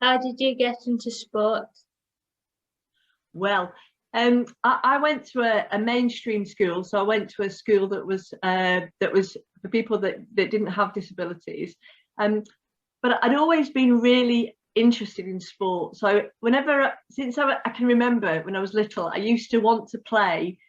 How did you get into sport? Well, I went to a mainstream school, so I went to a school that was for people that didn't have disabilities. But I'd always been really interested in sport. So since I can remember when I was little, I used to want to play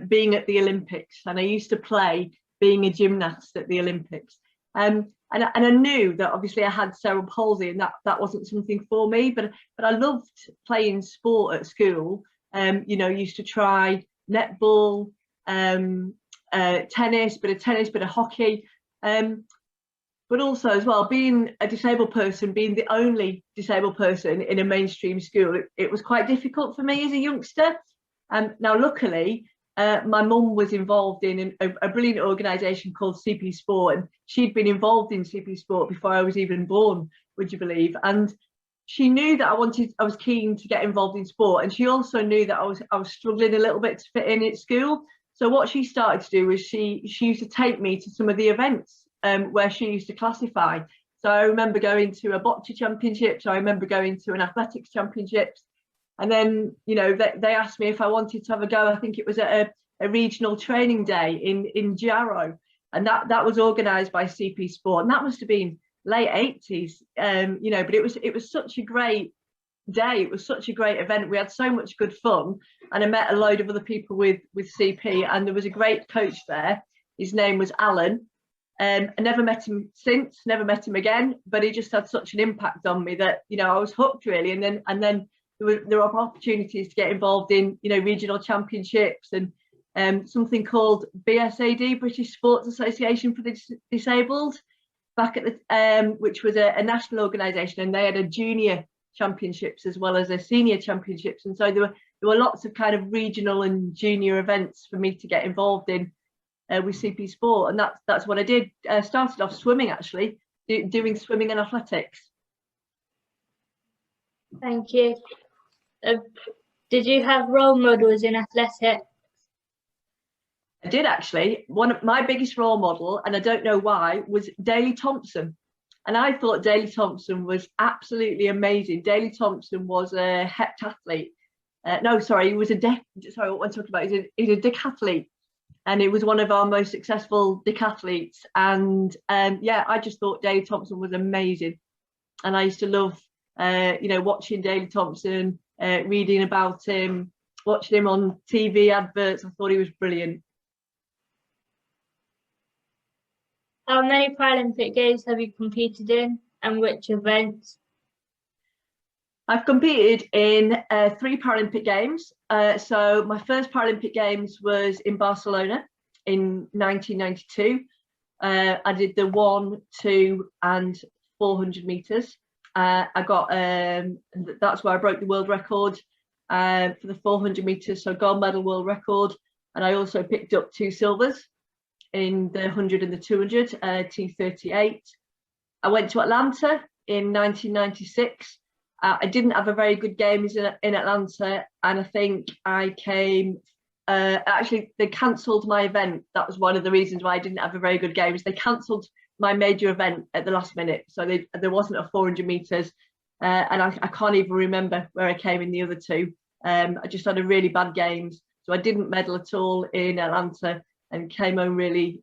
being at the Olympics, and I used to play being a gymnast at the Olympics. And I knew that obviously I had cerebral palsy, and that wasn't something for me. But I loved playing sport at school. Used to try netball, tennis, bit of hockey. But also as well, being a disabled person, being the only disabled person in a mainstream school, it was quite difficult for me as a youngster. Now, luckily, my mum was involved in a brilliant organisation called CP Sport, and she'd been involved in CP Sport before I was even born, would you believe? And she knew that I was keen to get involved in sport, and she also knew that I was struggling a little bit to fit in at school. So what she started to do was she used to take me to some of the events where she used to classify. So I remember going to a bocce championships, I remember going to an athletics championships, and then they asked me if I wanted to have a go. I think it was at a regional training day in Jarrow, and that was organised by CP Sport, and that must have been late 80s. But it was such a great day, it was such a great event, we had so much good fun, and I met a load of other people with CP, and there was a great coach there. His name was Alan. I never met him since, never met him again, but he just had such an impact on me that I was hooked really. And then there were opportunities to get involved in regional championships and something called BSAD, British Sports Association for the Disabled, back at the which was a national organisation, and they had a junior championships as well as a senior championships, and so there were lots of kind of regional and junior events for me to get involved in. With CP Sport, and that's what I did. Started off swimming, actually, doing swimming and athletics. Thank you. Did you have role models in athletics? I did, actually. One of my biggest role model, and I don't know why, was Daley Thompson. And I thought Daley Thompson was absolutely amazing. Daley Thompson was a heptathlete. He was what I'm talking about. He's a decathlete. And it was one of our most successful decathletes. And I just thought Daley Thompson was amazing. And I used to love, watching Daley Thompson, reading about him, watching him on TV adverts. I thought he was brilliant. How many Paralympic Games have you competed in, and which events? I've competed in 3 Paralympic Games. So my first Paralympic Games was in Barcelona in 1992. I did the 1, 2 and 400 meters. I got that's where I broke the world record for the 400 meters, so gold medal world record. And I also picked up 2 silvers in the 100 and the 200, T38. I went to Atlanta in 1996. I didn't have a very good games in Atlanta, and I think I came, actually they cancelled my event. That was one of the reasons why I didn't have a very good games. They cancelled my major event at the last minute, so there wasn't a 400 meters, and I can't even remember where I came in the other 2. I just had a really bad games, so I didn't medal at all in Atlanta and came home really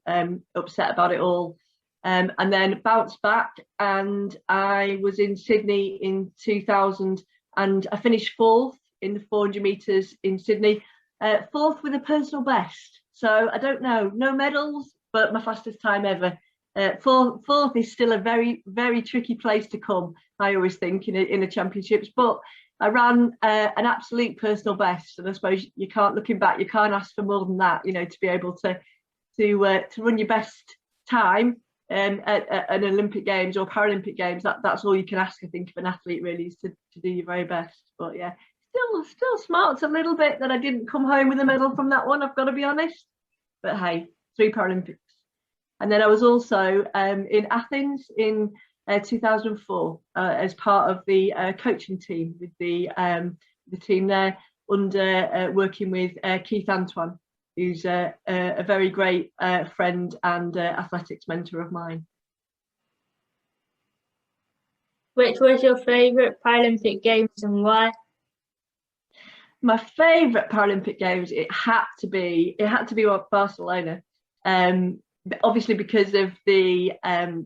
upset about it all. And then bounced back, and I was in Sydney in 2000, and I finished 4th in the 400 meters in Sydney, 4th with a personal best. So I don't know, no medals, but my fastest time ever. 4th is still a very, very tricky place to come, I always think, in the championships. But I ran an absolute personal best, and I suppose you can't, looking back, you can't ask for more than that, to be able to run your best time at an Olympic Games or Paralympic Games. That's all you can ask, I think, of an athlete, really, is to do your very best. But yeah, still smarts a little bit that I didn't come home with a medal from that one, I've got to be honest. But hey, 3 Paralympics. And then I was also in Athens in 2004 as part of the coaching team with the team there, under working with Keith Antoine, who's a very great friend and athletics mentor of mine. Which was your favourite Paralympic Games and why? My favourite Paralympic Games, it had to be Barcelona. Obviously because of the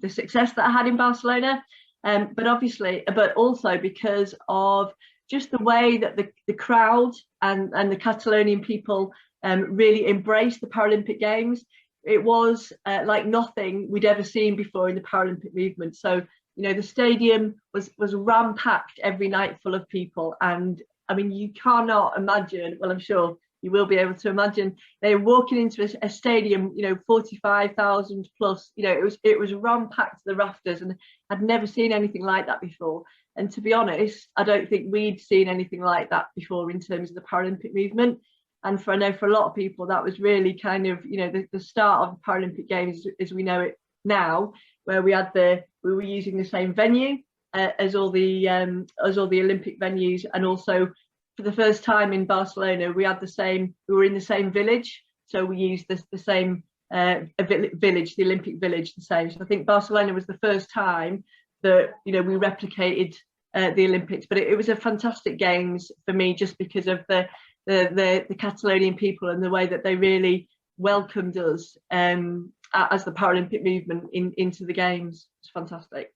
success that I had in Barcelona, but also because of just the way that the crowd and the Catalonian people really embraced the Paralympic Games. It was like nothing we'd ever seen before in the Paralympic movement. So, you know, the stadium was ram-packed every night, full of people. And I mean, you cannot imagine, well, I'm sure you will be able to imagine, they were walking into a stadium, you know, 45,000 plus, you know, it was ram-packed to the rafters, and I'd never seen anything like that before. And to be honest, I don't think we'd seen anything like that before in terms of the Paralympic movement. And I know for a lot of people, that was really kind of, you know, the start of the Paralympic Games as we know it now, where we were using the same venue as all the Olympic venues, and also for the first time in Barcelona, we were in the same village, so we used the same village, the Olympic village, the same. So I think Barcelona was the first time that, you know, we replicated the Olympics, but it was a fantastic games for me, just because of the Catalonian people and the way that they really welcomed us as the Paralympic movement into the games. It's fantastic.